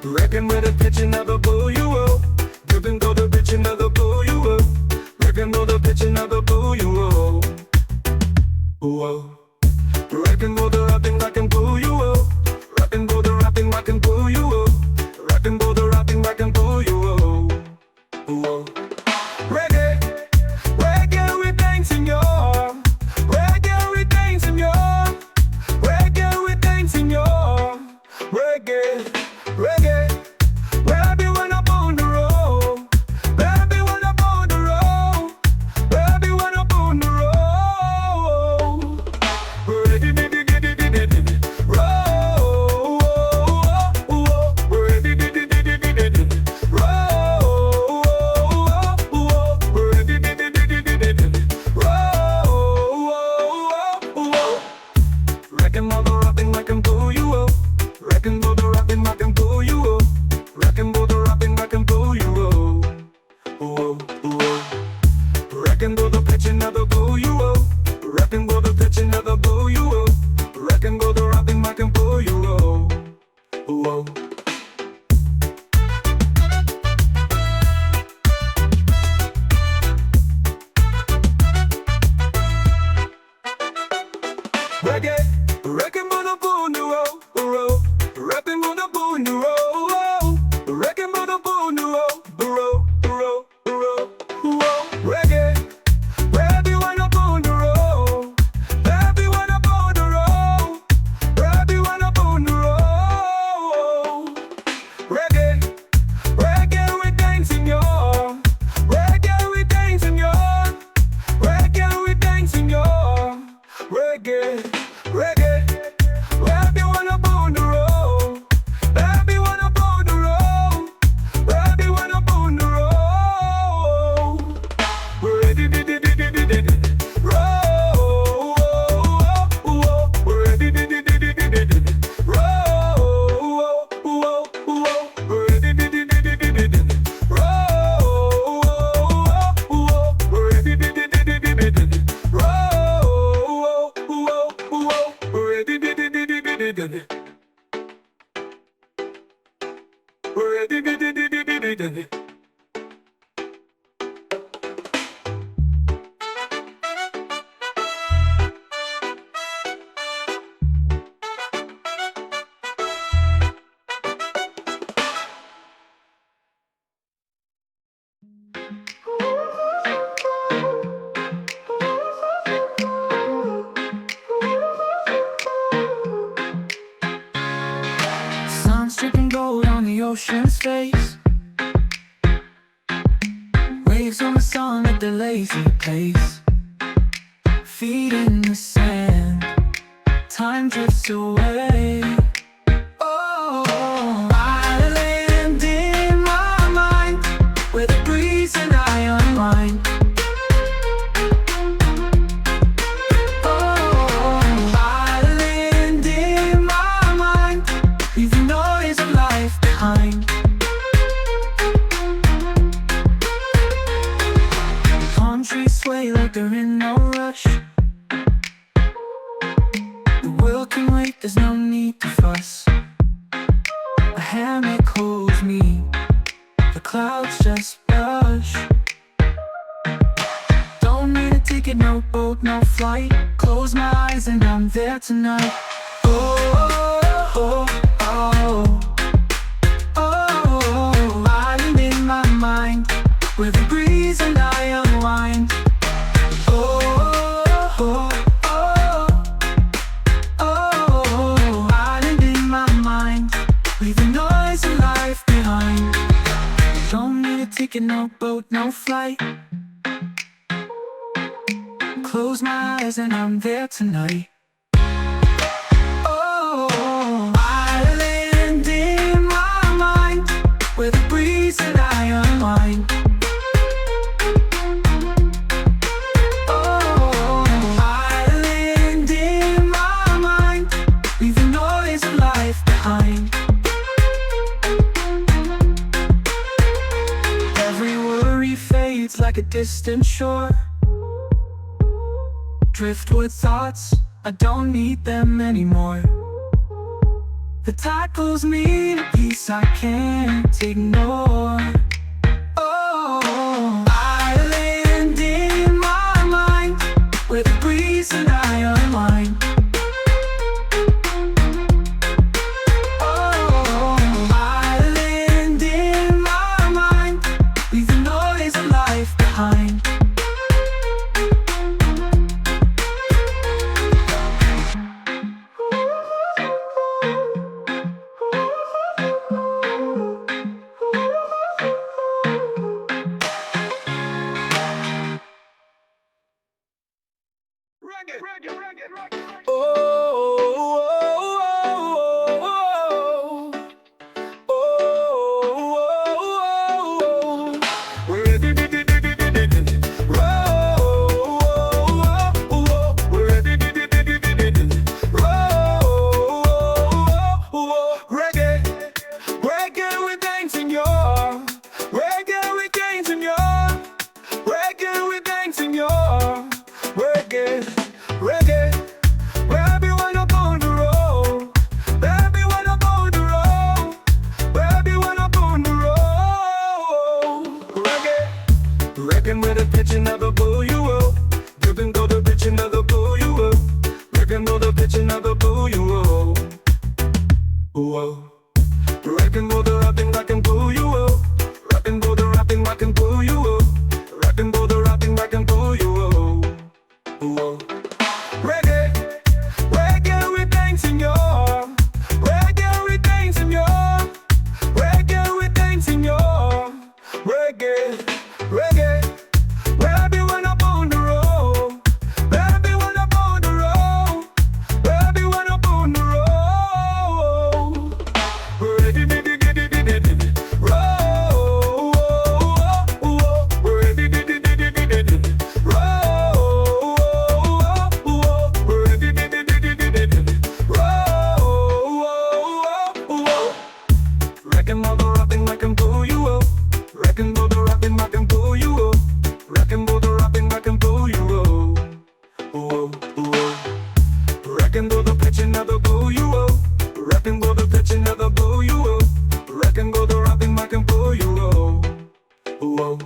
Reckon with a pitch another boo you will. Dripping go the bitch another boo you will. Reckon go the pitch another boo you will. Whoa. Reckon go the rapping I can boo you will. Reckon go the rapping I can boo you will. Reckon go the rapping I can boo you will. Whoa. Reggae, reggae we dancing yo. Reggae we dancing yo. Reggae we dancing yo. Reggae, reggae. Baby when I'm on the road. Baby when I'm on the road. Baby when I'm on the road. Ready, ready, ready, ready, ready. Roll. Ready, ready, ready, ready, ready. Roll. Ready, ready, ready, ready, ready. Roll. Reckon all the rapping I can pull you up. Reckon all the rapping I can pull you up. Reckon all the rapping I can pull you up. Reckon all the pitch another pull you up. Reckon all the pitch another pull you up. Reckon all the rapping I can pull you up. Reggae, reckon on the boon the road, rapping on the boon the road, reckon on the boon the road, reggae, baby when I'm on the road, baby when I'm on the road, baby when I'm on the road, reggae, reggae we dancing yo, reggae we dancing yo, reggae we dancing yo, reggae. Reggae, baby wanna on the road, baby wanna on the road, baby wanna on the road. Ready, ready, ready, ready, ready. Roll. Ready, ready, ready, ready, ready. Roll. Ready, ready, ready, ready, ready. Roll. Ready, ready, ready, ready, ready. Roll. Ready, ready, ready, ready, ready. Ready, ready, ready, ready, ready. Sun's dripping gold on the ocean's face. Waves on the sun at their lazy pace. Feet in the sand, time drifts away. Oh, island in my mind, where the breeze and I unwind. Oh, island in my mind, leave the noise of life behind. Palm trees sway like they're in no rush. The world can wait, there's no need to fuss. A hammock holds me, the clouds just brush. Don't need a ticket, no boat, no flight. Close my eyes and I'm there tonight. Oh, oh, oh, oh, island in my mind, where the breeze and I unwind. Oh, oh, oh, oh, island in my mind, leave the noise of life behind. Don't need a ticket. ticket, no boat, no flight. Close my eyes and I'm there tonight. Oh, island in my mind, with a breeze and I unwind. Oh, island in my mind, leave the noise of life behind. Every worry fades like a distant shore. Driftwood thoughts, I don't need them anymore. The tide pulls me to peace I can't ignore. Oh, island in my mind, with a breeze and I unwind. Oh, island in my mind, leave the noise of life behind. Oh, reggae, reggae with dancing your, reggae with dancing your, reggae with dancing your, reggae, reggae, where everyone up on the road, everyone up on the road, everyone up on the road, reggae, reggae with a pitch another boo you will, dripping go the pitch another boo you will, reggae go the pitch another boo you will. Whoa. Rapping go the rapping, I can pull you up. Rapping go the rapping, I can pull you up. Rapping go the rapping, I can pull you up. Whoa. Reggae, reggae with dancing your, reggae with dancing your, reggae with dancing your, reggae, reggae, where everyone up on the road, everyone up on the road, everyone up on the road. Reckon all the rapping I can pull you up. Reckon all the rapping I can pull you up. Reckon all the rapping I can pull you up. Whoa, whoa. Reckon all the pitch another pull you up. Reckon all the pitch another pull you up. Reckon all the rapping I can pull you up. Whoa.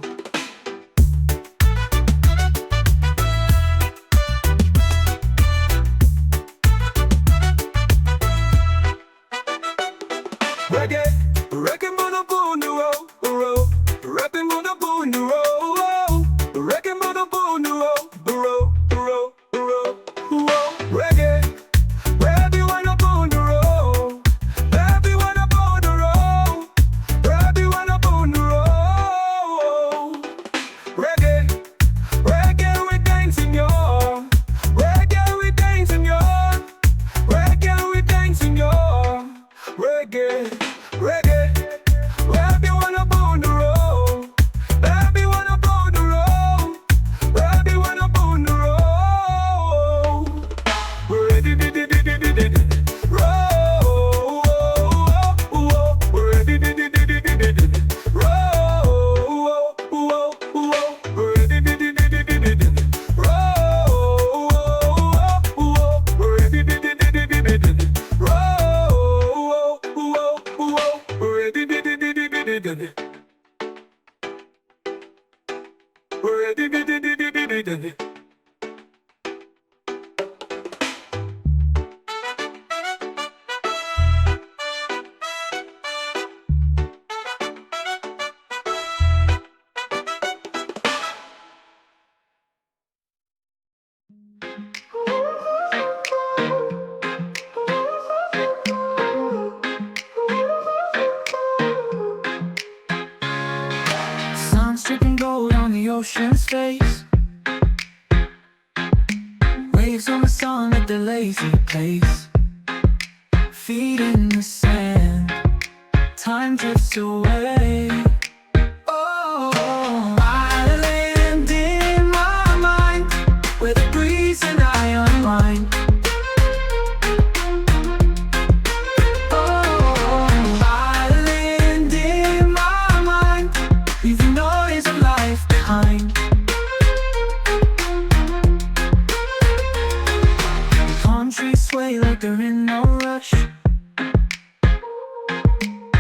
Reggae, reggae mother boo the road, road. Rapping mother boo the road, road. Reggae mother boo the road, road, road, road, road. Reggae, where everyone up on the road, everyone up on the road, everyone up on the road. Reggae, reggae with dancing your, reggae with dancing your, reggae with dancing your, reggae. Reggae, everyone up on the road, everyone up on the road, everyone up on the road. We're ready, roll, we're ready, roll, we're ready, the ocean's face. Waves on the sun at the lazy place. Feet in the sand, time drifts away. Oh, island in my mind, where the breeze and I unwind. Oh, island in my mind, leave the noise of life behind. Palm trees sway like they're in no rush.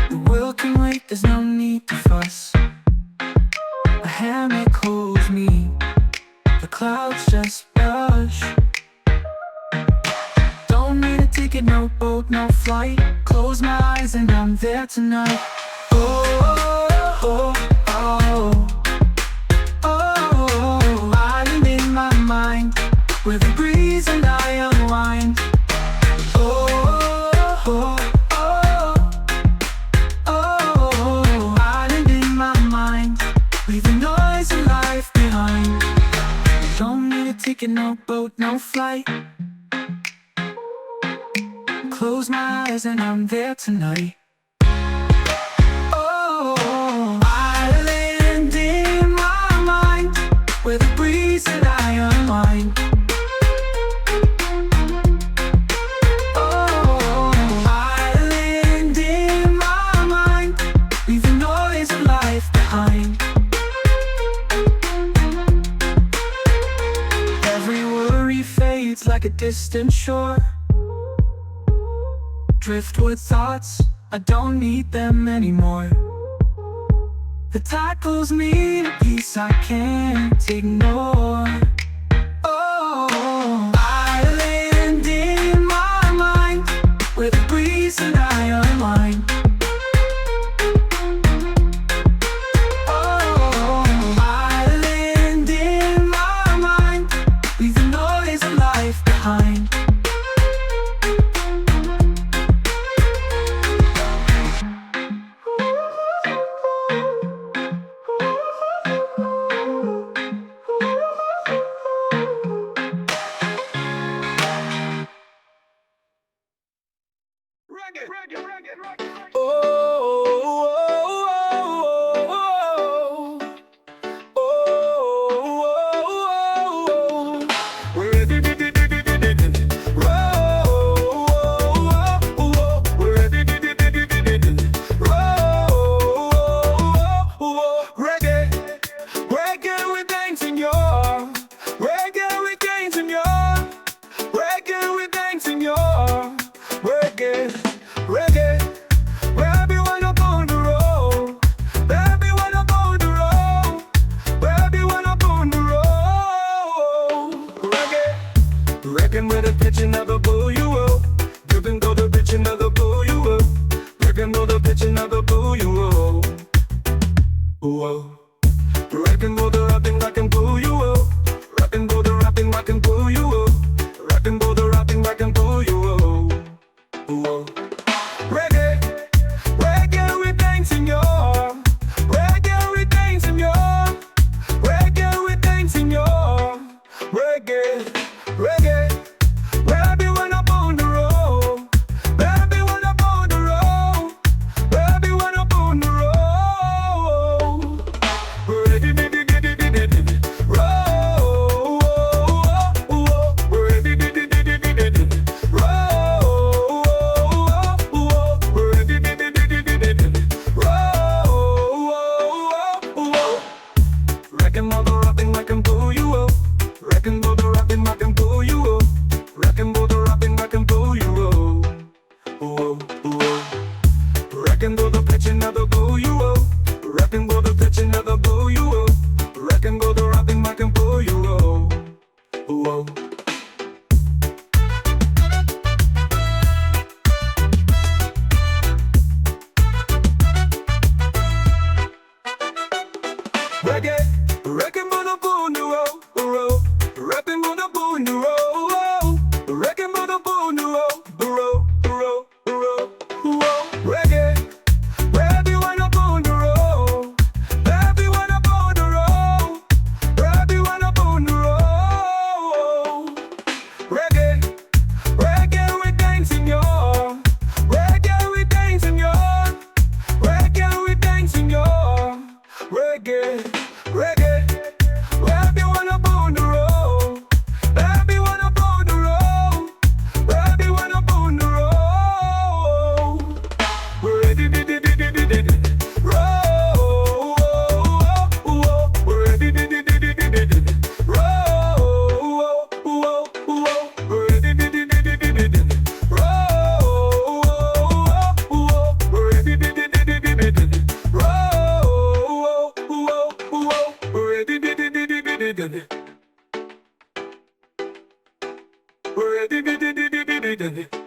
The world can wait, there's no need to fuss. A hammock holds me, the clouds just brush. Don't need a ticket, no boat, no flight. Close my eyes and I'm there tonight. Oh, oh, oh, oh, oh, island in my mind, where the breeze and I unwind. Oh, oh, oh, oh, island in my mind, leave the noise of life behind. Don't need a ticket, no boat, no flight. Close my eyes and I'm there tonight. Oh, island in my mind, where the breeze and I unwind. Oh, island in my mind, leave the noise of life behind. Every worry fades like a distant shore. Driftwood thoughts, I don't need them anymore. The tide pulls me to peace I can't ignore. Oh, island in my mind, where the breeze and I unwind. Oh, island in my mind, leave the noise of life behind. Reggae, reggae, reggae, reggae. Oh, oh, oh, oh, oh, oh. We're ready, we're ready, reggae, reggae with dancing your, reggae with dancing your, reggae with dancing your, reggae. Reggae, where everyone up on the road, everyone up on the road, everyone up on the road. Reggae, reggae with a pitch another boo you up. Driven go the pitch another boo you up. Reggae go the pitch another boo you up. Whoa, reggae go the rapping rock and boo you up. Rapping go the rapping rock and boo you up. Rapping go the rapping rock and boo you up. Whoa. Reggae, reggae with dancing your, reggae with dancing your, reggae with dancing your, reggae, reggae, where everyone up on the road, everyone up on the road, everyone up on the road. Reggae, Reckon all the rapping I can pull you up. Reckon all the rapping I can pull you up. Reckon all the rapping I can pull you up. Whoa, whoa. Reckon all the pitching I can pull you up. Reckon all the pitching I can pull you up. Reckon all the rapping I can pull you up. Whoa. Reggae, reggae. Reggae, everyone up on the road. Everyone up on the road. Everyone up on the road. We're ready, roll. We're ready, roll. We're ready, roll. We're ready,